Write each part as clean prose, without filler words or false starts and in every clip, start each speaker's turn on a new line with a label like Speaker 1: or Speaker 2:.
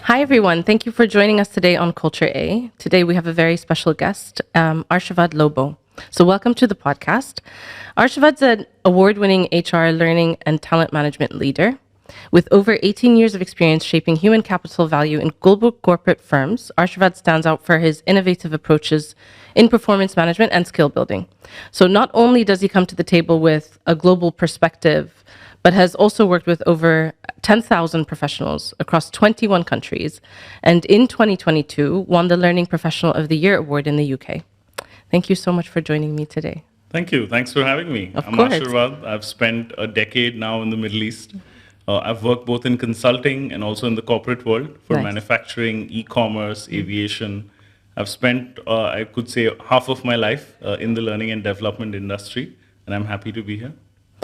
Speaker 1: Hi, everyone. Thank you for joining us today on Culture A. Today, we have a very special guest, Ashirvad Lobo. So welcome to the podcast. Ashirvad's an award-winning HR learning and talent management leader. With over 18 years of experience shaping human capital value in global corporate firms, Ashirvad stands out for his innovative approaches in performance management and skill building. So not only does he come to the table with a global perspective, but has also worked with over 10,000 professionals across 21 countries, and in 2022 won the Learning Professional of the Year award in the UK. Thank you so much for joining me today.
Speaker 2: Thank you. Thanks for having me.
Speaker 1: Of
Speaker 2: I'm
Speaker 1: course.
Speaker 2: Ashirvad. I've spent a decade now in the Middle East. I've worked both in consulting and also in the corporate world for
Speaker 1: Nice.
Speaker 2: manufacturing, e-commerce, aviation. I've spent, I could say, half of my life in the learning and development industry, and I'm happy to be here.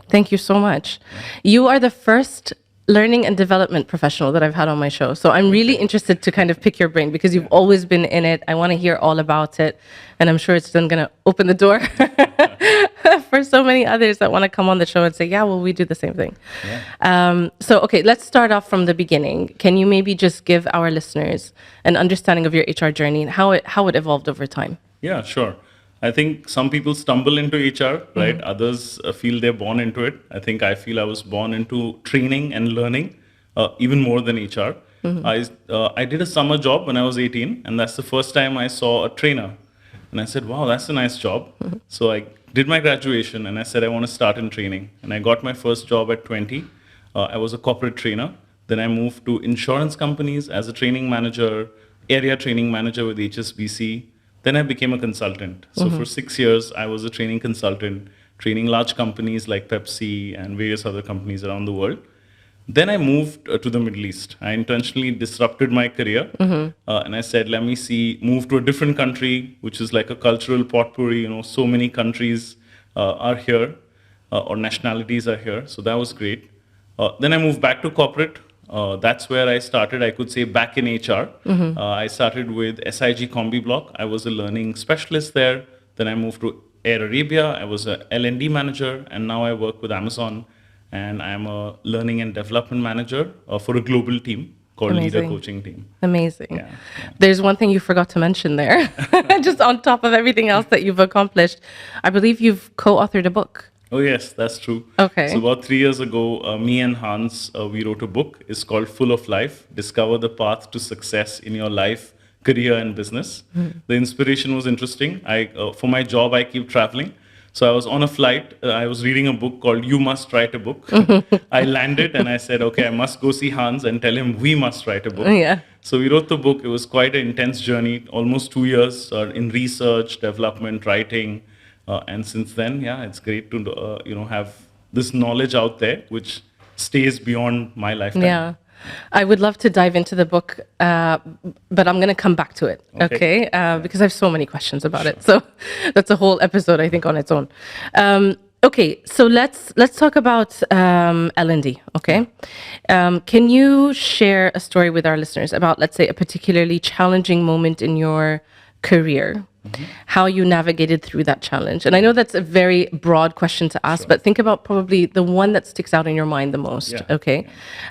Speaker 1: Thank you so much. You are the first learning and development professional that I've had on my show. So I'm really interested to kind of pick your brain because you've always been in it. I want to hear all about it. And I'm sure it's then going to open the door for so many others that want to come on the show and say, yeah, well, we do the same thing.
Speaker 2: Yeah.
Speaker 1: Okay, let's start off from the beginning. Can you maybe just give our listeners an understanding of your HR journey and how it evolved over time?
Speaker 2: Yeah, sure. I think some people stumble into HR, right? Others feel they're born into it. I feel I was born into training and learning, even more than HR. I did a summer job when I was 18, and that's the first time I saw a trainer. And I said, wow, that's a nice job. So I did my graduation, and I said, I want to start in training. And I got my first job at 20. I was a corporate trainer. Then I moved to insurance companies as a training manager, area training manager with HSBC. Then I became a consultant. So for 6 years, I was a training consultant, training large companies like Pepsi and various other companies around the world. Then I moved to the Middle East. I intentionally disrupted my career. And I said, let me move to a different country, which is like a cultural potpourri. So many countries are here, or nationalities are here. So that was great. Then I moved back to corporate. That's where I started, I could say, back in HR. I started with SIG Combi Block. I was a learning specialist there. Then I moved to Air Arabia. I was a L&D manager, and now I work with Amazon. And I'm a learning and development manager for a global team called Leader Coaching Team.
Speaker 1: Amazing.
Speaker 2: Yeah.
Speaker 1: There's one thing you forgot to mention there, just on top of everything else that you've accomplished. I believe you've co-authored a book.
Speaker 2: Oh, yes, that's true.
Speaker 1: Okay.
Speaker 2: So about 3 years ago, me and Hans, we wrote a book. It's called Full of Life, Discover the Path to Success in Your Life, Career and Business. The inspiration was interesting. For my job, I keep traveling. So I was on a flight. I was reading a book called You Must Write a Book. I landed and I said, okay, I must go see Hans and tell him we must write a book.
Speaker 1: Yeah.
Speaker 2: So we wrote the book. It was quite an intense journey, almost 2 years in research, development, writing. And since then, yeah, it's great to have this knowledge out there, which stays beyond my lifetime.
Speaker 1: Yeah. I would love to dive into the book, but I'm going to come back to it, okay? Because I have so many questions about it. So that's a whole episode, I think, on its own. Okay, so let's talk about L&D, okay? Can you share a story with our listeners about, let's say, a particularly challenging moment in your career, how you navigated through that challenge? And I know that's a very broad question to ask, but think about probably the one that sticks out in your mind the most, okay?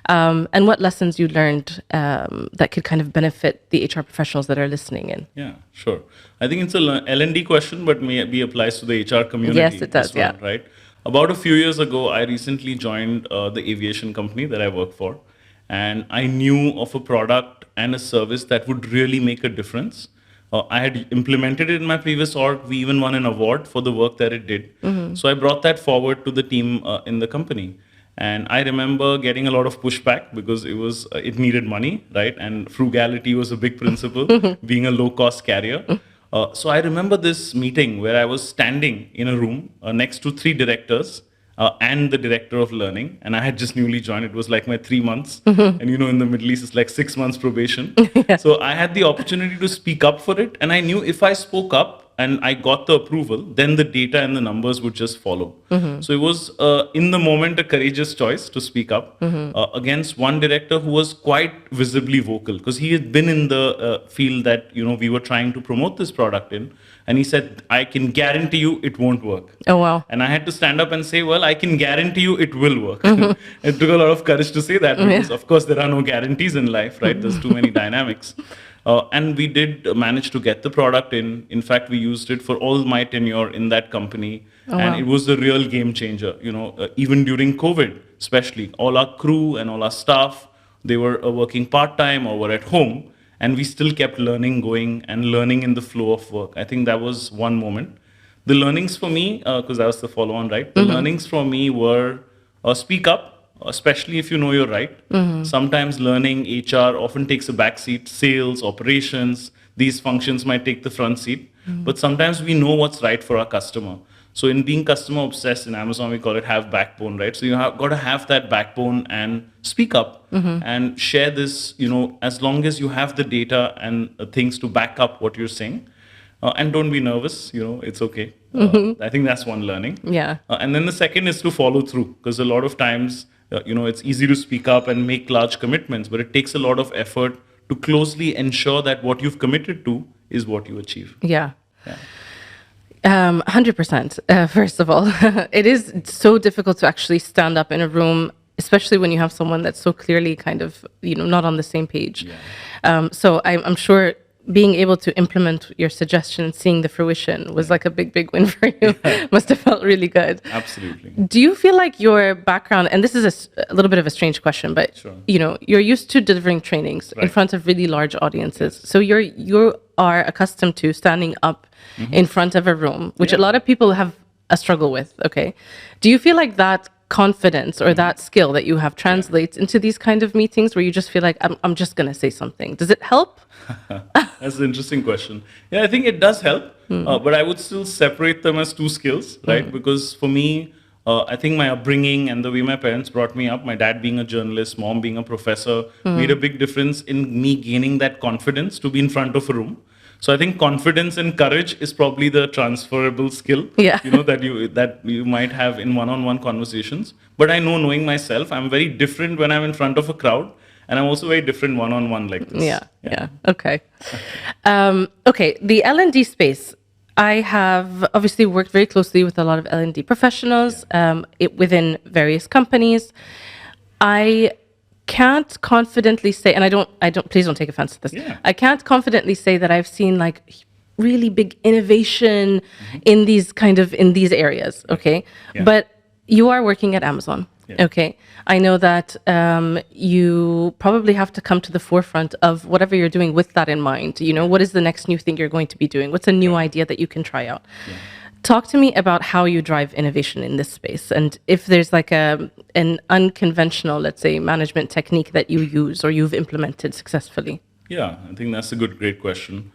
Speaker 1: And what lessons you learned that could kind of benefit the HR professionals that are listening in.
Speaker 2: Yeah, sure. I think it's a L&D question, but maybe applies to the HR community.
Speaker 1: Yes, it does,
Speaker 2: as well, right? About a few years ago, I recently joined the aviation company that I work for. And I knew of a product and a service that would really make a difference. I had implemented it in my previous org. We even won an award for the work that it did. So I brought that forward to the team in the company. And I remember getting a lot of pushback because it needed money, right? And frugality was a big principle, being a low-cost carrier. So I remember this meeting where I was standing in a room next to 3 directors and the director of learning. And I had just newly joined. It was like my 3 months. And in the Middle East, it's like 6 months probation. So I had the opportunity to speak up for it. And I knew if I spoke up and I got the approval, then the data and the numbers would just follow. So it was, in the moment, a courageous choice to speak up against one director who was quite visibly vocal because he had been in the field that, we were trying to promote this product in. And he said, I can guarantee you it won't work.
Speaker 1: Oh, wow.
Speaker 2: And I had to stand up and say, well, I can guarantee you it will work. It took a lot of courage to say that because, of course, there are no guarantees in life, right? There's too many dynamics. And we did manage to get the product in. In fact, we used it for all my tenure in that company. And it was a real game changer. Even during COVID, especially, all our crew and all our staff, they were working part-time or were at home. And we still kept learning, going and learning in the flow of work. I think that was one moment. The learnings for me, because that was the follow-on, right? The learnings for me were speak up, especially if you know you're right. Sometimes learning HR often takes a back seat. Sales, operations, these functions might take the front seat. But sometimes we know what's right for our customer. So in being customer obsessed in Amazon, we call it have backbone, right? So you have got to have that backbone and speak up and share this, as long as you have the data and things to back up what you're saying. And don't be nervous, it's okay. I think that's one learning.
Speaker 1: Yeah.
Speaker 2: And then the second is to follow through, because a lot of times, it's easy to speak up and make large commitments, but it takes a lot of effort to closely ensure that what you've committed to is what you achieve.
Speaker 1: Yeah. 100%. First of all, it is so difficult to actually stand up in a room, especially when you have someone that's so clearly kind of, not on the same page.
Speaker 2: Yeah.
Speaker 1: So I'm sure being able to implement your suggestion and seeing the fruition was like a big, big win for you. Must have felt really good.
Speaker 2: Absolutely.
Speaker 1: Do you feel like your background, and this is a little bit of a strange question, but
Speaker 2: Sure.
Speaker 1: You're used to delivering trainings in front of really large audiences. So you are accustomed to standing up in front of a room, which a lot of people have a struggle with. Okay. Do you feel like that confidence or that skill that you have translates into these kind of meetings where you just feel like I'm just going to say something? Does it help?
Speaker 2: That's an interesting question. Yeah, I think it does help, but I would still separate them as two skills, right? Because for me, I think my upbringing and the way my parents brought me up, my dad being a journalist, mom being a professor, made a big difference in me gaining that confidence to be in front of a room. So I think confidence and courage is probably the transferable skill, that you might have in one-on-one conversations. But I know, knowing myself, I'm very different when I'm in front of a crowd, and I'm also very different one-on-one like this.
Speaker 1: Yeah. Okay. Okay. The L&D space. I have obviously worked very closely with a lot of L&D professionals within various companies. I can't confidently say, and I don't, please don't take offense to this.
Speaker 2: Yeah.
Speaker 1: I can't confidently say that I've seen like really big innovation in these areas. Okay.
Speaker 2: Yeah.
Speaker 1: But you are working at Amazon.
Speaker 2: Yeah.
Speaker 1: Okay. I know that you probably have to come to the forefront of whatever you're doing with that in mind. What is the next new thing you're going to be doing? What's a new idea that you can try out? Yeah. Talk to me about how you drive innovation in this space, and if there's like an unconventional, let's say, management technique that you use or you've implemented successfully.
Speaker 2: Yeah, I think that's a great question.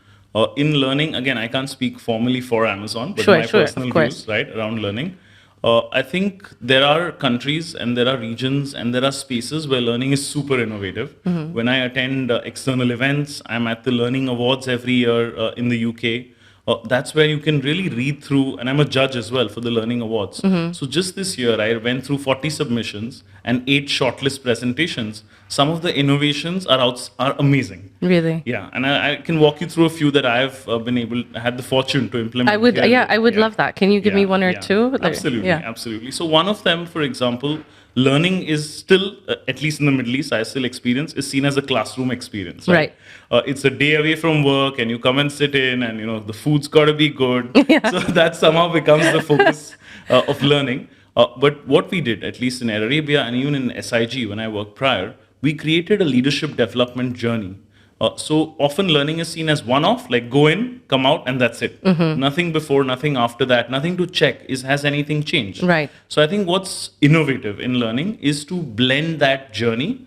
Speaker 2: In learning, again, I can't speak formally for Amazon, but
Speaker 1: Sure,
Speaker 2: my personal
Speaker 1: of course.
Speaker 2: views, right, around learning. I think there are countries and there are regions and there are spaces where learning is super innovative. When I attend external events, I'm at the Learning Awards every year in the UK. That's where you can really read through, and I'm a judge as well for the Learning Awards. So just this year, I went through 40 submissions and 8 shortlist presentations. Some of the innovations are amazing.
Speaker 1: Really?
Speaker 2: Yeah, and I can walk you through a few that I've had the fortune to implement.
Speaker 1: I would love that. Can you give me one or two?
Speaker 2: Absolutely. So one of them, for example, learning is still, at least in the Middle East, I still experience, is seen as a classroom experience. Right. It's a day away from work, and you come and sit in, and the food's got to be good. So that somehow becomes the focus of learning. But what we did, at least in Air Arabia and even in SIG when I worked prior, we created a leadership development journey. So often learning is seen as one-off, like go in, come out, and that's it. Nothing before, nothing after that, nothing to check has anything changed.
Speaker 1: Right.
Speaker 2: So I think what's innovative in learning is to blend that journey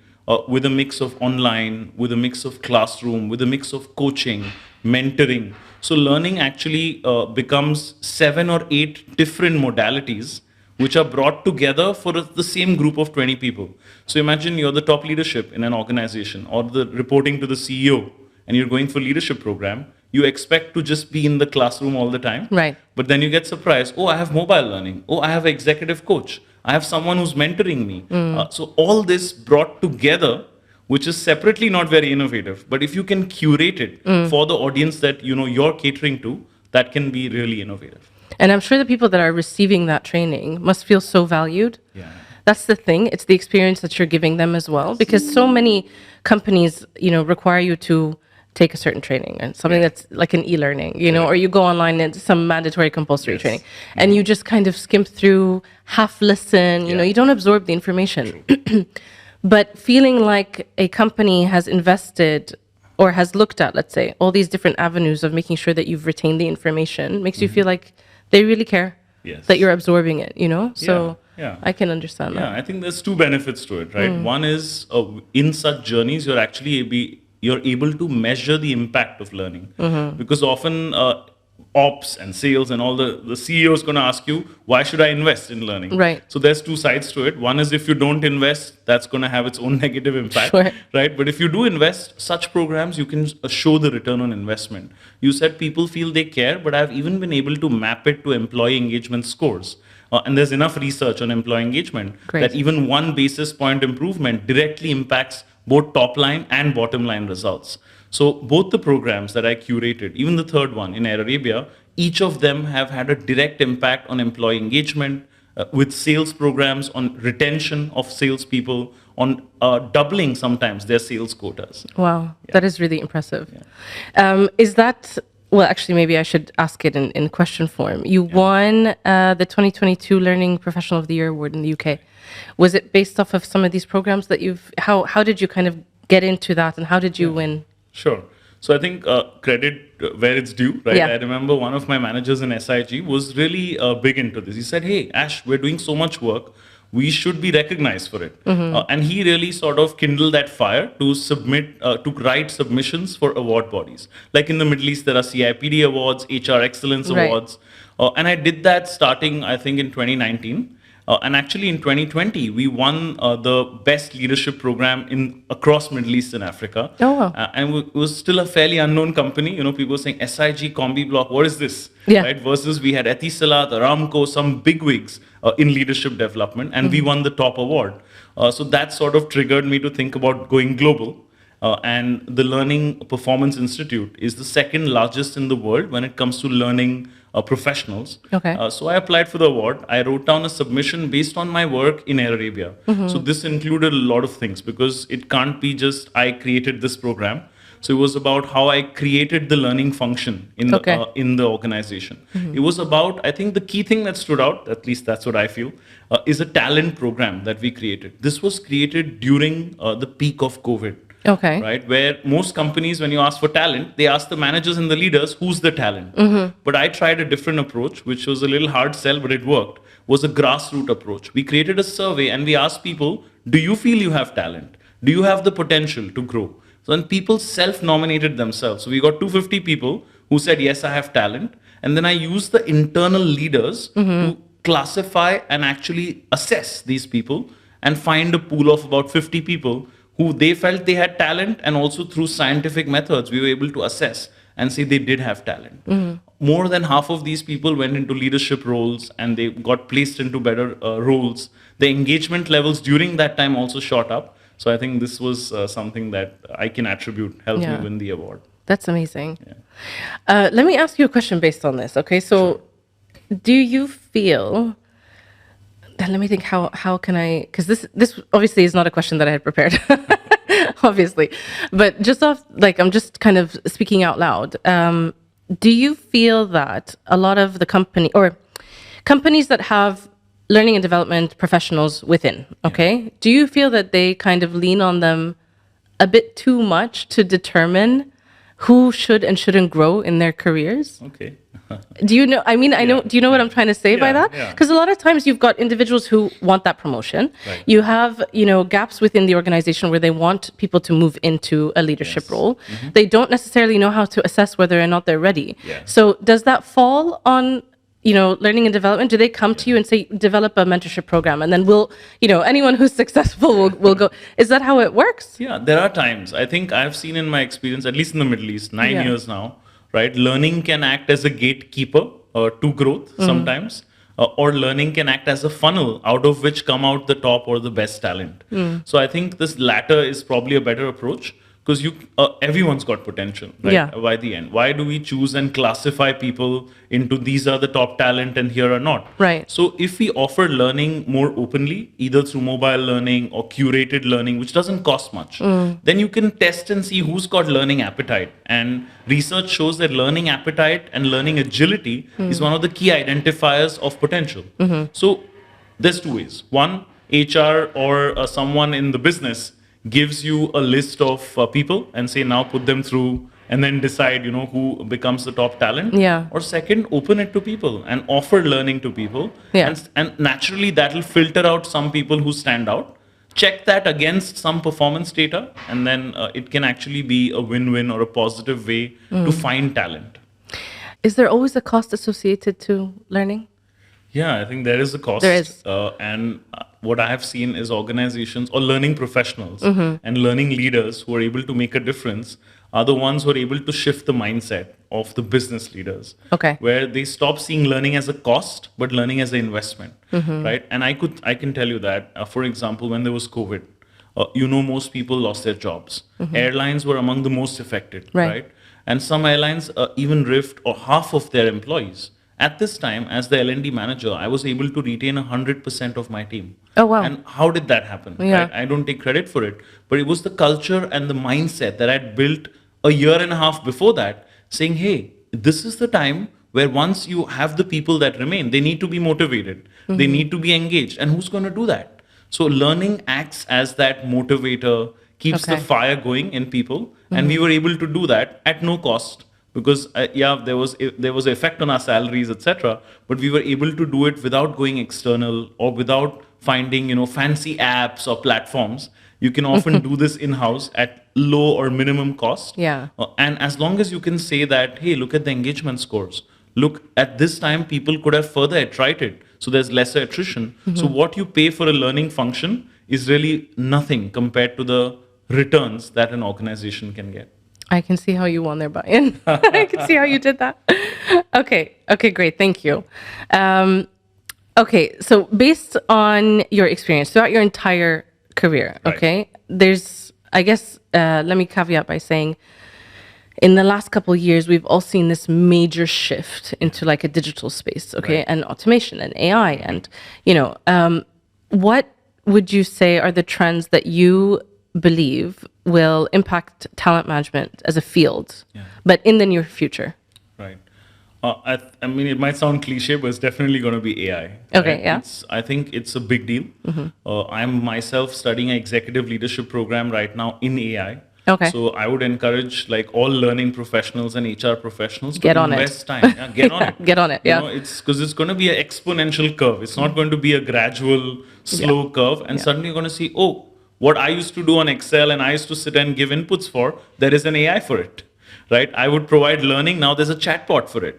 Speaker 2: with a mix of online, with a mix of classroom, with a mix of coaching, mentoring. So learning actually becomes 7 or 8 different modalities which are brought together for the same group of 20 people. So imagine you're the top leadership in an organization or the reporting to the CEO and you're going for leadership program. You expect to just be in the classroom all the time.
Speaker 1: Right.
Speaker 2: But then you get surprised. Oh, I have mobile learning. Oh, I have an executive coach. I have someone who's mentoring me. So all this brought together, which is separately not very innovative. But if you can curate it for the audience that you're catering to, that can be really innovative.
Speaker 1: And I'm sure the people that are receiving that training must feel so valued.
Speaker 2: Yeah.
Speaker 1: That's the thing. It's the experience that you're giving them as well, because so many companies, require you to take a certain training and something that's like an e-learning, or you go online and some mandatory compulsory training, and you just kind of skim through, half listen, you don't absorb the information. But feeling like a company has invested or has looked at, let's say, all these different avenues of making sure that you've retained the information makes you feel like they really care that you're absorbing it, So I can understand that.
Speaker 2: Yeah, I think there's two benefits to it, right? One is in such journeys, you're able to measure the impact of learning, because often ops and sales and all the CEO is going to ask you, why should I invest in learning?
Speaker 1: Right.
Speaker 2: So there's two sides to it. One is if you don't invest, that's going to have its own negative impact, right? But if you do invest, such programs, you can show the return on investment. You said people feel they care, but I've even been able to map it to employee engagement scores. And there's enough research on employee engagement that even 1 basis point improvement directly impacts both top line and bottom line results. So both the programs that I curated, even the third one in Air Arabia, each of them have had a direct impact on employee engagement, with sales programs on retention of salespeople, on doubling sometimes their sales quotas.
Speaker 1: Wow, that is really impressive. Is that... Well, actually, maybe I should ask it in question form. You won the 2022 Learning Professional of the Year award in the UK. Was it based off of some of these programs that how did you kind of get into that, and how did you win?
Speaker 2: Sure. So I think credit where it's due, right? I remember one of my managers in SIG was really big into this. He said, hey, Ash, we're doing so much work. We should be recognized for it. And he really sort of kindled that fire to to write submissions for award bodies. Like in the Middle East, there are CIPD awards, HR Excellence Awards. And I did that starting, I think, in 2019. And actually in 2020, we won the best leadership program across Middle East and Africa.
Speaker 1: Oh, wow.
Speaker 2: And it was still a fairly unknown company. People were saying, SIG, Combi Block, what is this? Right? Versus we had Etisalat, Aramco, some bigwigs in leadership development, and we won the top award. So that sort of triggered me to think about going global. And the Learning Performance Institute is the second largest in the world when it comes to learning professionals. So I applied for the award. I wrote down a submission based on my work in Air Arabia. So this included a lot of things, because it can't be just I created this program. So it was about how I created the learning function in the organization. It was about, I think the key thing that stood out, at least that's what I feel, is a talent program that we created. This was created during the peak of COVID. Right? Where most companies, when you ask for talent, they ask the managers and the leaders, who's the talent? But I tried a different approach, which was a little hard sell, but it worked, was a grassroots approach. We created a survey and we asked people, do you feel you have talent? Do you have the potential to grow? So then people self-nominated themselves. So we got 250 people who said, yes, I have talent. And then I used the internal leaders to classify and actually assess these people and find a pool of about 50 people who they felt they had talent, and also through scientific methods, we were able to assess and say they did have talent. More than half of these people went into leadership roles and they got placed into better roles. The engagement levels during that time also shot up. So I think this was something that I can attribute, helped me win the award.
Speaker 1: That's amazing. Let me ask you a question based on this. Okay, so do you feel... Let me think, how can I... Because this obviously is not a question that I had prepared, obviously. But just off, like, I'm just kind of speaking out loud. Do you feel that a lot of the companies that have learning and development professionals within, do you feel that they kind of lean on them a bit too much to determine who should and shouldn't grow in their careers? Do you know, do you know what I'm trying to say by that? Because a lot of times you've got individuals who want that promotion. You have, gaps within the organization where they want people to move into a leadership role. They don't necessarily know how to assess whether or not they're ready. So does that fall on, learning and development? Do they come to you and say, develop a mentorship program, and then anyone who's successful will go? Is that how it works?
Speaker 2: Yeah, there are times. I think I've seen in my experience, at least in the Middle East, 9 years now, right? Learning can act as a gatekeeper to growth sometimes, or learning can act as a funnel out of which come out the top or the best talent. So I think this latter is probably a better approach. because everyone's got potential, right?
Speaker 1: Yeah.
Speaker 2: By the end, why do we choose and classify people into these are the top talent and here are not?
Speaker 1: Right.
Speaker 2: So if we offer learning more openly, either through mobile learning or curated learning, which doesn't cost much, then you can test and see who's got learning appetite. And research shows that learning appetite and learning agility is one of the key identifiers of potential. So there's two ways. One, HR or someone in the business gives you a list of people and say, now put them through and then decide, who becomes the top talent.
Speaker 1: Yeah.
Speaker 2: Or second, open it to people and offer learning to people.
Speaker 1: Yeah.
Speaker 2: And naturally that will filter out some people who stand out. Check that against some performance data, and then it can actually be a win-win or a positive way to find talent.
Speaker 1: Is there always a cost associated to learning?
Speaker 2: Yeah, I think there is a cost.
Speaker 1: There is.
Speaker 2: And what I have seen is organizations or learning professionals and learning leaders who are able to make a difference are the ones who are able to shift the mindset of the business leaders.
Speaker 1: Okay.
Speaker 2: Where they stop seeing learning as a cost, but learning as an investment, right? And I can tell you that, for example, when there was COVID, most people lost their jobs. Airlines were among the most affected, right? And some airlines even rift or half of their employees. At this time, as the L&D manager, I was able to retain 100% of my team.
Speaker 1: Oh, wow.
Speaker 2: And how did that happen?
Speaker 1: Yeah.
Speaker 2: Right? I don't take credit for it, but it was the culture and the mindset that I'd built a year and a half before that, saying, hey, this is the time where once you have the people that remain, they need to be motivated. They need to be engaged. And who's going to do that? So learning acts as that motivator, keeps the fire going in people. And we were able to do that at no cost. Because there was an effect on our salaries, etc. But we were able to do it without going external or without finding fancy apps or platforms. You can often do this in-house at low or minimum cost.
Speaker 1: Yeah.
Speaker 2: And as long as you can say that, hey, look at the engagement scores. Look, at this time, people could have further iterated. So there's lesser attrition. So what you pay for a learning function is really nothing compared to the returns that an organization can get.
Speaker 1: I can see how you won their buy-in. I can see how you did that. Okay, great. Thank you. Okay, so based on your experience throughout your entire career, okay, there's, I guess, let me caveat by saying, in the last couple of years, we've all seen this major shift into like a digital space, okay, and automation and AI. And, what would you say are the trends that you believe will impact talent management as a field, but in the near future?
Speaker 2: Right. I mean, it might sound cliche, but it's definitely going to be AI.
Speaker 1: Okay,
Speaker 2: right?
Speaker 1: yeah.
Speaker 2: I think it's a big deal. I'm myself studying an executive leadership program right now in AI.
Speaker 1: Okay.
Speaker 2: So I would encourage like all learning professionals and HR professionals
Speaker 1: Get
Speaker 2: to
Speaker 1: on it.
Speaker 2: invest time. Yeah, get on it.
Speaker 1: Get on it, yeah.
Speaker 2: It's because it's going to be an exponential curve. It's not going to be a gradual, slow curve. And suddenly you're going to see, oh, what I used to do on Excel and I used to sit and give inputs for, there is an AI for it, right? I would provide learning. Now there's a chatbot for it.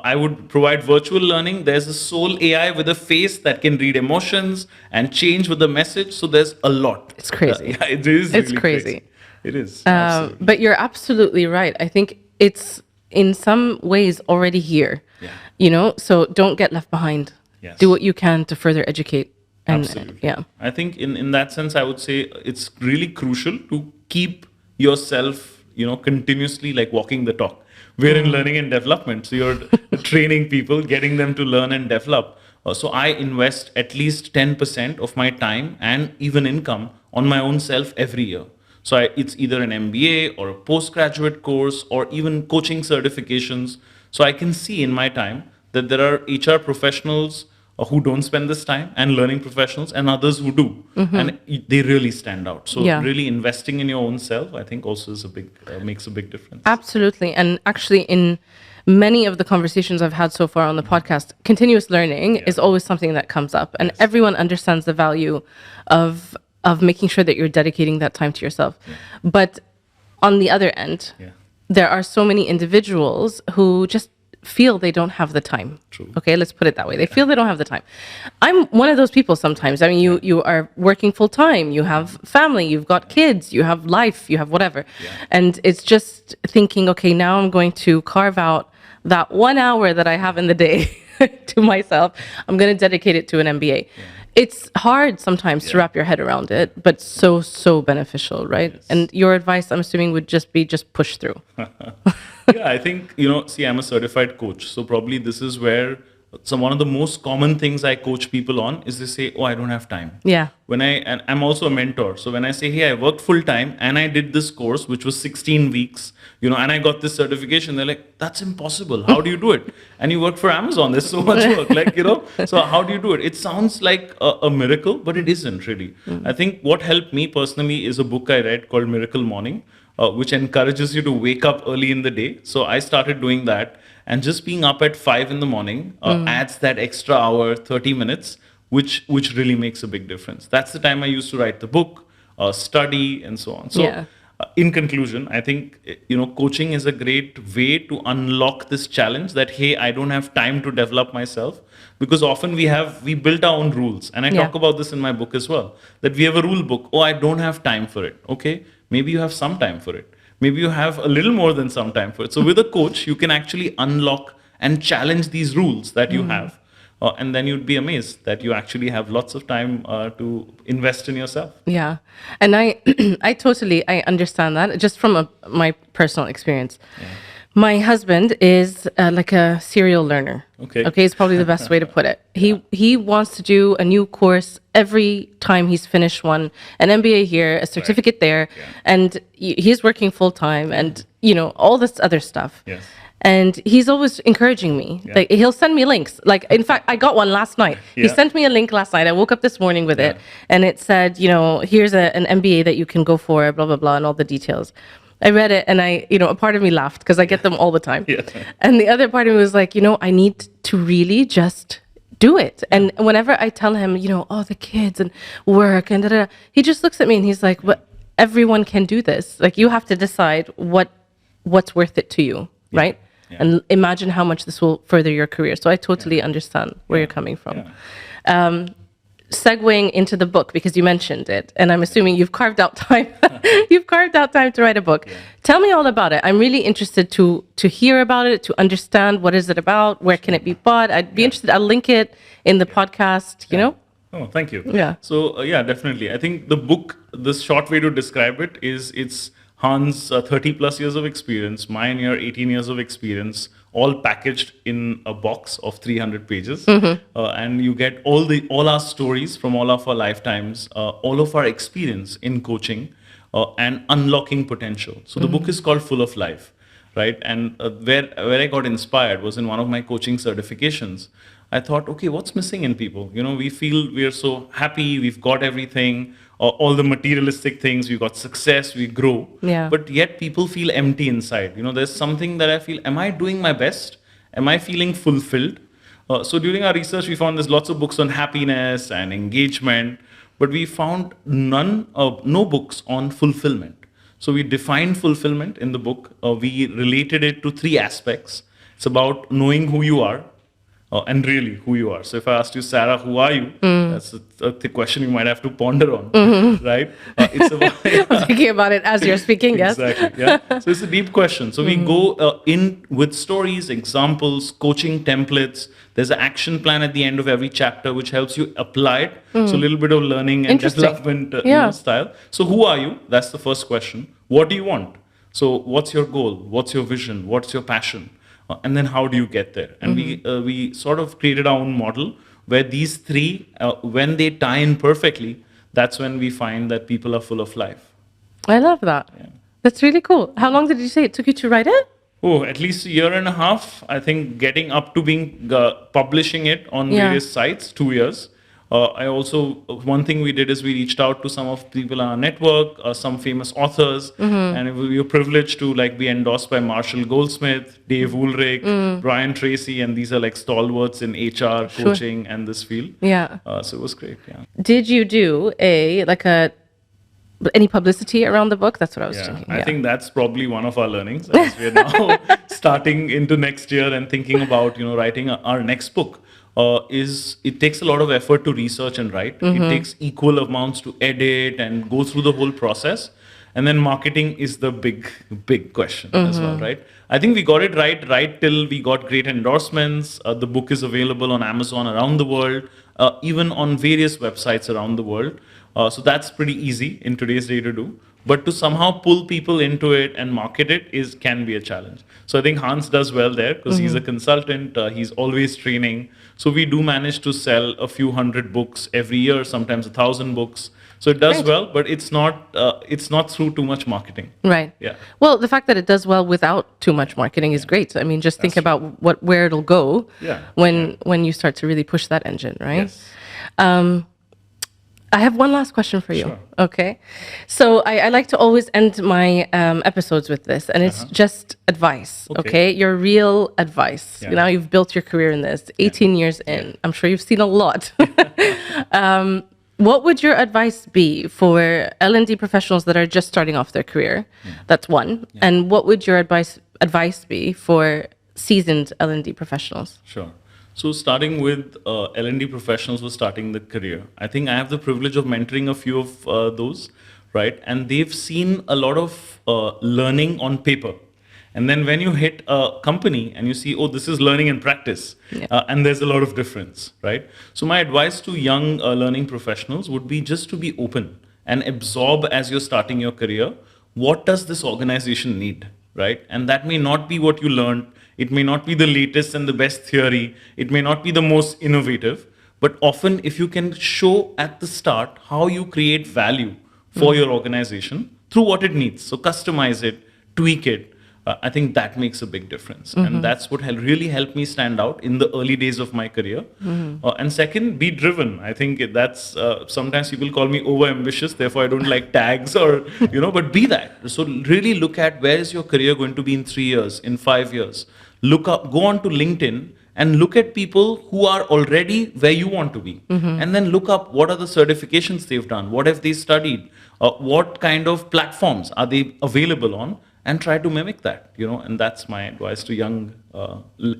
Speaker 2: I would provide virtual learning. There's a soul AI with a face that can read emotions and change with the message. So there's a lot.
Speaker 1: It's crazy.
Speaker 2: Yeah, it is.
Speaker 1: It's
Speaker 2: really
Speaker 1: crazy.
Speaker 2: It is.
Speaker 1: But you're absolutely right. I think it's in some ways already here, so don't get left behind.
Speaker 2: Yes.
Speaker 1: Do what you can to further educate.
Speaker 2: Absolutely.
Speaker 1: Yeah.
Speaker 2: I think in that sense, I would say it's really crucial to keep yourself, continuously like walking the talk. We're in learning and development. So you're training people, getting them to learn and develop. So I invest at least 10% of my time and even income on my own self every year. So it's either an MBA or a postgraduate course or even coaching certifications. So I can see in my time that there are HR professionals who don't spend this time and learning professionals and others who do. And they really stand out. So really investing in your own self, I think also is makes a big difference.
Speaker 1: Absolutely. And actually in many of the conversations I've had so far on the podcast, continuous learning is always something that comes up. And everyone understands the value of making sure that you're dedicating that time to yourself. But on the other end, there are so many individuals who just feel they don't have the time.
Speaker 2: True.
Speaker 1: Okay, let's put it that way. They feel they don't have the time. I'm one of those people sometimes. I mean, you are working full time, you have family, you've got kids, you have life, you have whatever. And it's just thinking, okay, now I'm going to carve out that 1 hour that I have in the day to myself. I'm going to dedicate it to an MBA. It's hard sometimes to wrap your head around it, but so beneficial, right?
Speaker 2: Yes.
Speaker 1: And your advice, I'm assuming, would just be push through.
Speaker 2: Yeah, I think, see, I'm a certified coach. So probably this is where one of the most common things I coach people on is they say, oh, I don't have time.
Speaker 1: Yeah.
Speaker 2: And I'm also a mentor. So when I say, hey, I worked full time and I did this course, which was 16 weeks, and I got this certification, they're like, that's impossible. How do you do it? And you work for Amazon. There's so much work, so how do you do it? It sounds like a miracle, but it isn't really. I think what helped me personally is a book I read called Miracle Morning, which encourages you to wake up early in the day. So I started doing that. And just being up at 5 in the morning adds that extra hour, 30 minutes, which really makes a big difference. That's the time I used to write the book, study, and so on. So in conclusion, I think, coaching is a great way to unlock this challenge that, hey, I don't have time to develop myself. Because often we built our own rules. And I talk about this in my book as well, that we have a rule book. Oh, I don't have time for it. Okay, maybe you have some time for it. Maybe you have a little more than some time for it. So with a coach, you can actually unlock and challenge these rules that you have. And then you'd be amazed that you actually have lots of time to invest in yourself.
Speaker 1: Yeah. And I I understand that just from my personal experience. Yeah. My husband is like a serial learner.
Speaker 2: Okay.
Speaker 1: Okay, it's probably the best way to put it. He wants to do a new course every time he's finished one, an MBA here, a certificate there, and he's working full time, and all this other stuff.
Speaker 2: Yes.
Speaker 1: And he's always encouraging me. Like he'll send me links. Like in fact, I got one last night. He sent me a link last night. I woke up this morning with it, and it said, here's an MBA that you can go for, blah blah blah, and all the details. I read it and a part of me laughed because I get them all the time. And the other part of me was like, I need to really just do it. And whenever I tell him, the kids and work and da-da-da, he just looks at me and he's like, "But everyone can do this. Like you have to decide what's worth it to you, right? And imagine how much this will further your career." So I totally understand where you're coming from. Segueing into the book, because you mentioned it, and I'm assuming you've carved out time. You've carved out time to write a book. Tell me all about it. I'm really interested to hear about it, to understand what is it about, where can it be bought. I'd be interested. I'll link it in the podcast.
Speaker 2: Oh, thank you.
Speaker 1: Yeah.
Speaker 2: So definitely. I think the book, the short way to describe it is it's Hans' 30 plus years of experience, mine here 18 years of experience, all packaged in a box of 300 pages. And you get all our stories from all of our lifetimes, all of our experience in coaching and unlocking potential. So the book is called Full of Life, right? And where I got inspired was in one of my coaching certifications. I thought, okay, what's missing in people? We feel we're so happy, we've got everything, all the materialistic things, we've got success, we grow. But yet people feel empty inside. There's something that I feel, am I doing my best? Am I feeling fulfilled? So during our research, we found there's lots of books on happiness and engagement, but we found no books on fulfillment. So we defined fulfillment in the book. We related it to 3 aspects. It's about knowing who you are, and really who you are. So if I asked you, Sarah, who are you? That's a question you might have to ponder on, right? It's about
Speaker 1: I'm thinking about it as you're speaking, yes.
Speaker 2: Exactly, yeah. So it's a deep question. So we go in with stories, examples, coaching templates. There's an action plan at the end of every chapter which helps you apply it. So a little bit of learning and development style. So who are you? That's the first question. What do you want? So what's your goal? What's your vision? What's your passion? And then how do you get there? And we sort of created our own model where these 3, when they tie in perfectly, that's when we find that people are full of life.
Speaker 1: I love that. That's really cool. How long did you say it took you to write it?
Speaker 2: Oh, at least a year and a half. I think getting up to being publishing it on various sites, 2 years. One thing we did is we reached out to some of people in our network, some famous authors, and we were privileged to be endorsed by Marshall Goldsmith, Dave Woolrich, Brian Tracy, and these are stalwarts in HR, coaching, and this field. So it was great.
Speaker 1: Did you do any publicity around the book? That's what I was thinking.
Speaker 2: I think that's probably one of our learnings as we're now starting into next year and thinking about writing our next book. It takes a lot of effort to research and write. It takes equal amounts to edit and go through the whole process. And then marketing is the big question as well, right? I think we got it right till we got great endorsements. The book is available on Amazon around the world. even on various websites around the world. So that's pretty easy in today's day to do. But to somehow pull people into it and market it can be a challenge. So I think Hans does well there because he's a consultant. He's always training. So we do manage to sell a few hundred books every year, sometimes 1,000 books. So it does
Speaker 1: Great.
Speaker 2: well, but it's not through too much marketing.
Speaker 1: Right.
Speaker 2: Yeah.
Speaker 1: Well, the fact that it does well without too much marketing is great. I mean, just think about where it'll go
Speaker 2: Yeah.
Speaker 1: when you start to really push that engine, right?
Speaker 2: Yes.
Speaker 1: I have one last question for you.
Speaker 2: Sure.
Speaker 1: Okay. So I like to always end my episodes with this, and it's just advice. Okay. Your real advice.
Speaker 2: Yeah.
Speaker 1: Now you've built your career in this, 18 years in. I'm sure you've seen a lot. What would your advice be for L&D professionals that are just starting off their career? That's one. And what would your advice be for seasoned L&D professionals?
Speaker 2: Sure. So starting with L&D professionals who are starting the career, I think I have the privilege of mentoring a few of those, right? And they've seen a lot of learning on paper. And then when you hit a company and you see, oh, this is learning in practice, and there's a lot of difference, right? So my advice to young learning professionals would be just to be open and absorb as you're starting your career, what does this organization need, right? And that may not be what you learned. It may not be the latest and the best theory. It may not be the most innovative. But often if you can show at the start how you create value for your organization through what it needs, so customize it, tweak it, I think that makes a big difference. And that's what really helped me stand out in the early days of my career. And second, be driven. I think that's, sometimes people call me over-ambitious, therefore I don't like tags or, but be that. So really look at where is your career going to be in 3 years, in 5 years. Look up, go on to LinkedIn and look at people who are already where you want to be. And then look up what are the certifications they've done, what have they studied, what kind of platforms are they available on, and try to mimic that, and that's my advice to young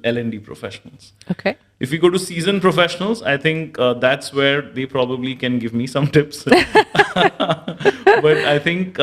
Speaker 2: L&D professionals.
Speaker 1: Okay.
Speaker 2: If we go to seasoned professionals, I think that's where they probably can give me some tips. But I think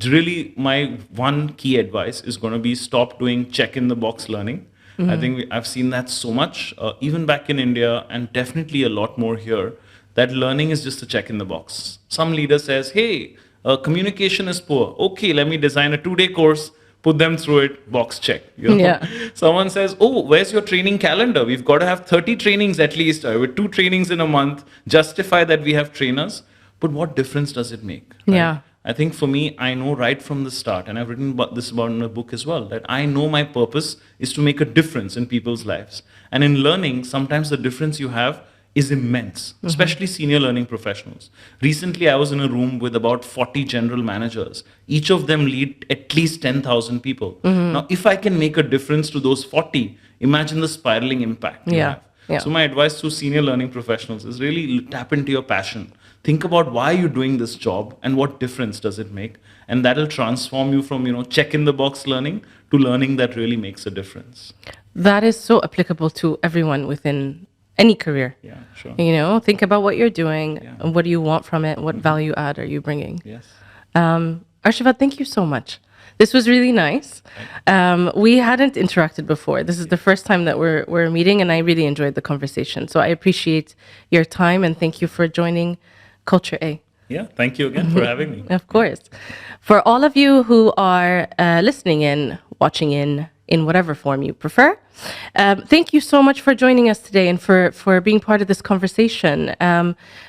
Speaker 2: really my one key advice is going to be stop doing check-in-the-box learning. I think I've seen that so much, even back in India, and definitely a lot more here, that learning is just a check in the box. Some leader says, hey, communication is poor. Okay, let me design a 2-day course, put them through it, box check.
Speaker 1: Yeah.
Speaker 2: Someone says, oh, where's your training calendar? We've got to have 30 trainings at least, with 2 trainings in a month, justify that we have trainers. But what difference does it make? Right?
Speaker 1: Yeah.
Speaker 2: I think for me, I know right from the start, and I've written about this in a book as well, that I know my purpose is to make a difference in people's lives. And in learning, sometimes the difference you have is immense, especially senior learning professionals. Recently, I was in a room with about 40 general managers. Each of them lead at least 10,000 people. Now, if I can make a difference to those 40, imagine the spiraling impact you have.
Speaker 1: Yeah.
Speaker 2: So my advice to senior learning professionals is really tap into your passion. Think about why you're doing this job and what difference does it make. And that'll transform you from, check-in-the-box learning to learning that really makes a difference.
Speaker 1: That is so applicable to everyone within any career.
Speaker 2: Yeah, sure.
Speaker 1: Think about what you're doing and what do you want from it? What value add are you bringing?
Speaker 2: Yes.
Speaker 1: Ashirvad, thank you so much. This was really nice. We hadn't interacted before. This is the first time that we're meeting, and I really enjoyed the conversation. So I appreciate your time, and thank you for joining Culture A.
Speaker 2: Yeah, thank you again for having me.
Speaker 1: Of course. For all of you who are listening in, watching in whatever form you prefer, thank you so much for joining us today and for being part of this conversation.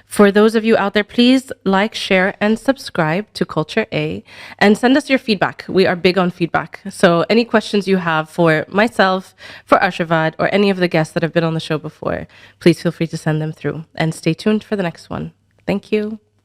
Speaker 1: For those of you out there, please like, share, and subscribe to Culture A and send us your feedback. We are big on feedback. So any questions you have for myself, for Ashirvad, or any of the guests that have been on the show before, please feel free to send them through. And stay tuned for the next one. Thank you.